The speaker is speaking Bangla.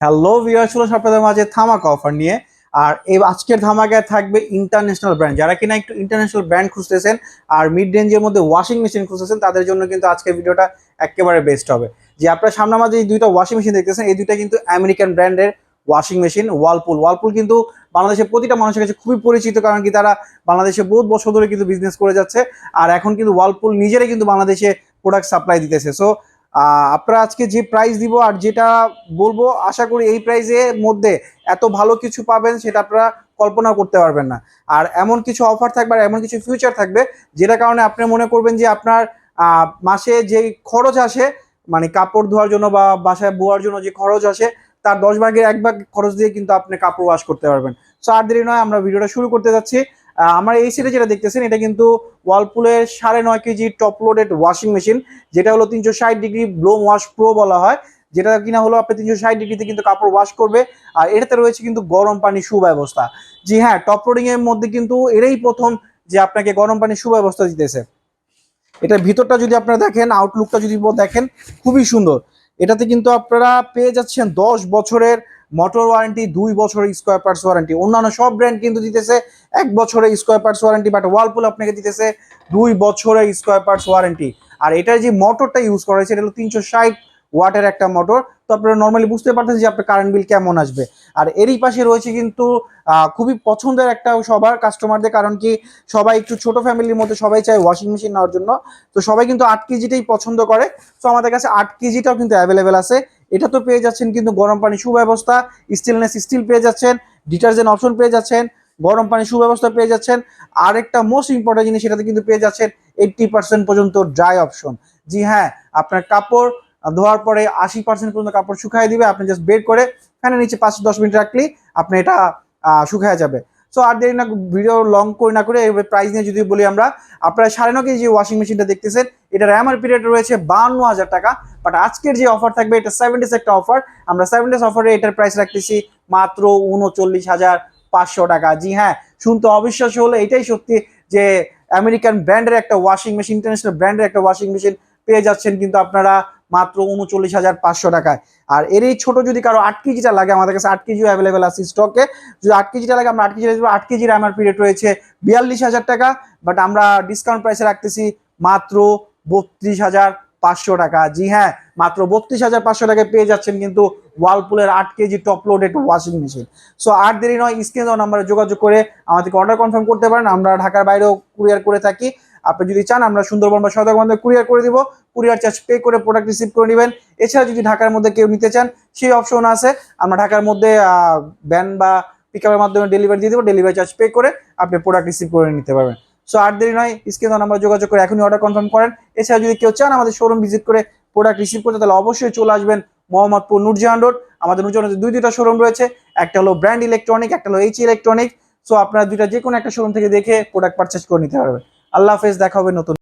হ্যালো ভিউয়ার্স, আপনাদের মাঝে ধামাকা অফার নিয়ে। আর এই আজকের ধামাকায় থাকবে ইন্টারন্যাশনাল ব্র্যান্ড। যারা কিনা একটু ইন্টারন্যাশনাল ব্র্যান্ড খুঁজতেছেন আর মিড রেঞ্জের মধ্যে ওয়াশিং মেশিন খুঁজতেছেন, তাদের জন্য কিন্তু আজকের ভিডিওটা একেবারে বেস্ট হবে। যে আপনার সামনে মাঝে এই দুইটা ওয়াশিং মেশিন দেখতেছেন, এই দুইটা কিন্তু আমেরিকান ব্র্যান্ডের ওয়াশিং মেশিন। ওয়ালপুল কিন্তু বাংলাদেশের প্রতিটা মানুষের কাছে খুবই পরিচিত, কারণ কি তারা বাংলাদেশে বহুত বছর ধরে কিন্তু বিজনেস করে যাচ্ছে। আর এখন কিন্তু ওয়ালপুল নিজেরাই কিন্তু বাংলাদেশে প্রোডাক্ট সাপ্লাই দিতেছে। সো আপনারা আজকে যে প্রাইস দিব আর যেটা বলবো, আশা করি এই প্রাইসের মধ্যে এত ভালো কিছু পাবেন সেটা আপনারা কল্পনা করতে পারবেন না। আর এমন কিছু অফার থাকবে আর এমন কিছু ফিউচার থাকবে যেটা কারণে আপনি মনে করবেন যে আপনার মাসে যে খরচ আসে, মানে কাপড় ধোয়ার জন্য বা বাসায় বোয়ার জন্য যে খরচ আসে, তার 10 ভাগের 1 ভাগ খরচ দিয়ে কিন্তু আপনি কাপড় ওয়াশ করতে পারবেন। সো আর দেরি নয়, আমরা ভিডিওটা শুরু করতে যাচ্ছি। আমার এই সিটে যেটা দেখতেছেন, এটা কিন্তু ওয়ালপুলের 9.5 KG top loaded washing machine, যেটা হলো 360 ডিগ্রি ব্লো ওয়াশ প্রো বলা হয়। যেটা কিনা হলো আপনি 360 ডিগ্রিতে কিন্তু কাপড় ওয়াশ করবে। আর এটাতে রয়েছে কিন্তু গরম পানি সুব্যবস্থা। জি হ্যাঁ, টপ লোডিং এর মধ্যে কিন্তু এটাই প্রথম যে আপনাকে গরম পানি সুব্যবস্থা দিতেছে। এটার ভিতরটা যদি আপনারা দেখেন, আউটলুকটা যদি দেখেন, খুবই সুন্দর। এটাতে কিন্তু আপনারা পেয়ে যাচ্ছেন 10 বছরের মোটর ওয়ারেন্টি, 2 বছরের স্কোয়ার পার্টস ওয়ারেন্টি। অন্যান্য সব ব্র্যান্ড কিন্তু দিতেছে 1 বছরের স্কোয়ার পার্টস ওয়ারেন্টি, বাট ওয়ালপুল আপনাকে দিতেছে 2 বছরের স্কোয়ার পার্টস ওয়ারেন্টি। আর এটার যে মোটরটা ইউজ করা হয়েছে, এটা হলো 360 ওয়াটের একটা মোটর। তো আপনারা নর্মালি বুঝতে পারতেন যে আপনার কারেন্ট বিল কেমন আসবে। আর এরই পাশে রয়েছে কিন্তু খুবই পছন্দের একটা সবার কাস্টমারদের, কারণ কি সবাই একটু ছোট ফ্যামিলির মধ্যে সবাই চায় ওয়াশিং মেশিন নেওয়ার জন্য। তো সবাই কিন্তু 8 কেজিটাই পছন্দ করে। তো আমাদের কাছে 8 কেজিটাও কিন্তু অ্যাভেলেবেল আছে। এটা তো পেয়ে যাচ্ছেন কিন্তু গরম পানি সুব্যবস্থা, স্টেনলেস স্টিল পেয়ে যাচ্ছেন, ডিটারজেন্ট অপশন পেয়ে যাচ্ছেন, গরম পানি সুব্যবস্থা পেয়ে যাচ্ছেন। আর একটা মোস্ট ইম্পর্টেন্ট জিনিস, সেটাতে কিন্তু পেয়ে যাচ্ছেন 80% পর্যন্ত ড্রাই অপশন। জি হ্যাঁ, আপনার কাপড় ধোয়ার পরে 80% পর্যন্ত কাপড় শুকায় দিবে। আপনি জাস্ট বের করে ফ্যানের নিচে 5-10 মিনিট রাখলেই আপনি এটা শুকায় যাবে। সো আর দেরি না, ভিডিও লং করে না করে এবার প্রাইস নিয়ে যদি বলি, আমরা আপনারা 9.5 কেজি যে ওয়াশিং মেশিনটা দেখতেছেন, এটার এমআরপি রেট রয়েছে 52,000 টাকা। বাট আজকের যে অফার থাকবে, এটা 7 ডেজ একটা অফার। আমরা 7 ডেজ অফারে এটার প্রাইস রাখতেছি মাত্র 39,500 টাকা। জি হ্যাঁ, শুনতে অবিশ্বাস্য হলো এটাই সত্যি যে আমেরিকান ব্র্যান্ডের একটা ওয়াশিং মেশিন, ইন্টারন্যাশনাল ব্র্যান্ডের একটা ওয়াশিং মেশিন পেয়ে যাচ্ছেন কিন্তু আপনারা মাত্র 39,500 টাকায়। আর এর এই ছোট যদি কারো 8 কেজিটা লাগে, আমাদের কাছে 8 কেজিও অ্যাভেলেবেল আছে স্টকে। যদি 8 কেজিটা লাগে, আমরা 8 কেজি দেবো। 8 কেজির এমআরপি রেট রয়েছে 42,000 টাকা, বাট আমরা ডিসকাউন্ট প্রাইসে রাখতেছি মাত্র 32,500 টাকা। জি হ্যাঁ, মাত্র 32,500 টাকায় পেয়ে যাচ্ছেন কিন্তু ওয়ালপুলের 8 KG top loaded washing machine. So আর দেরি নয়, স্ক্রিনে দেওয়া নাম্বারে যোগাযোগ করে আমাদেরকে অর্ডার কনফার্ম করতে পারেন। আমরা ঢাকার বাইরেও কুরিয়ার করে থাকি। আপনি যদি চান, আমরা সুন্দরবন বা সদরবন্দে কুরিয়ার করে দিব। কুরিয়ার চার্জ পে করে প্রোডাক্ট রিসিভ করে নেবেন। এছাড়া যদি ঢাকার মধ্যে কেউ নিতে চান, সেই অপশন আছে। আমরা ঢাকার মধ্যে ভ্যান বা পিকআপের মাধ্যমে ডেলিভারি দিয়ে দেবো। ডেলিভারি চার্জ পে করে আপনি প্রোডাক্ট রিসিভ করে নিতে পারবেন। সো আর দেরি নয়, স্ক্রিনে নাম্বার যোগাযোগ করে এখনই অর্ডার কনফার্ম করেন। এছাড়া যদি কেউ চান আমাদের শোরুম ভিজিট করে প্রোডাক্ট রিসিভ করতে, তাহলে অবশ্যই চলে আসবেন মোহাম্মদপুর নূরজাহান রোড। আমাদের নূরজাহান রোডে দুইটা শোরুম রয়েছে, একটা হলো ব্র্যান্ড ইলেকট্রনিক, একটা হলো এইচ ইলেকট্রনিক। সো আপনারা দুইটা যে কোনো একটা শোরুম থেকে দেখে প্রোডাক্ট পারচেজ করে নিতে পারবেন। আল্লাহ হাফেজ, দেখা হবে নতুন